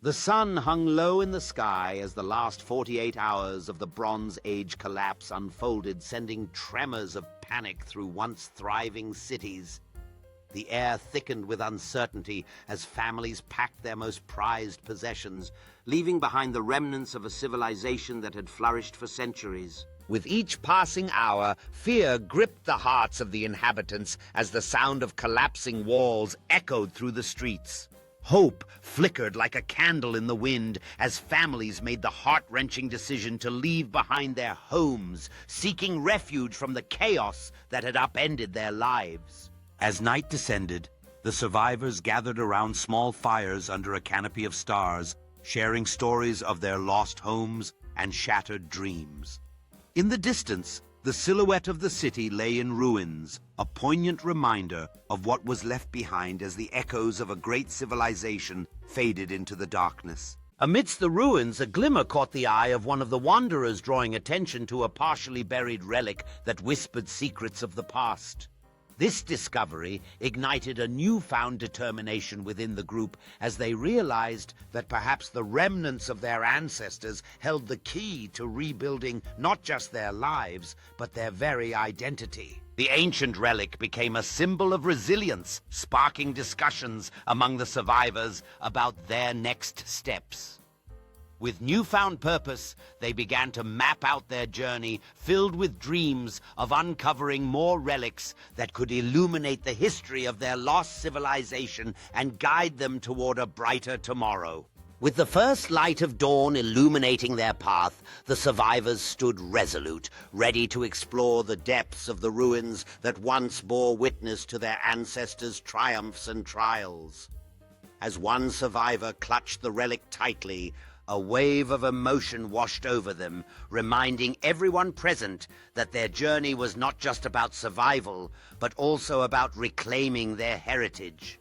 The sun hung low in the sky as the last 48 hours of the Bronze Age collapse unfolded, sending tremors of panic through once thriving cities. The air thickened with uncertainty as families packed their most prized possessions, leaving behind the remnants of a civilization that had flourished for centuries. With each passing hour, fear gripped the hearts of the inhabitants as the sound of collapsing walls echoed through the streets. Hope flickered like a candle in the wind as families made the heart-wrenching decision to leave behind their homes, seeking refuge from the chaos that had upended their lives. As night descended, the survivors gathered around small fires under a canopy of stars, sharing stories of their lost homes and shattered dreams. In the distance, the silhouette of the city lay in ruins, a poignant reminder of what was left behind as the echoes of a great civilization faded into the darkness. Amidst the ruins, a glimmer caught the eye of one of the wanderers, drawing attention to a partially buried relic that whispered secrets of the past. This discovery ignited a newfound determination within the group as they realized that perhaps the remnants of their ancestors held the key to rebuilding not just their lives, but their very identity. The ancient relic became a symbol of resilience, sparking discussions among the survivors about their next steps. With newfound purpose, they began to map out their journey, filled with dreams of uncovering more relics that could illuminate the history of their lost civilization and guide them toward a brighter tomorrow. With the first light of dawn illuminating their path, the survivors stood resolute, ready to explore the depths of the ruins that once bore witness to their ancestors' triumphs and trials. As one survivor clutched the relic tightly, a wave of emotion washed over them, reminding everyone present that their journey was not just about survival, but also about reclaiming their heritage.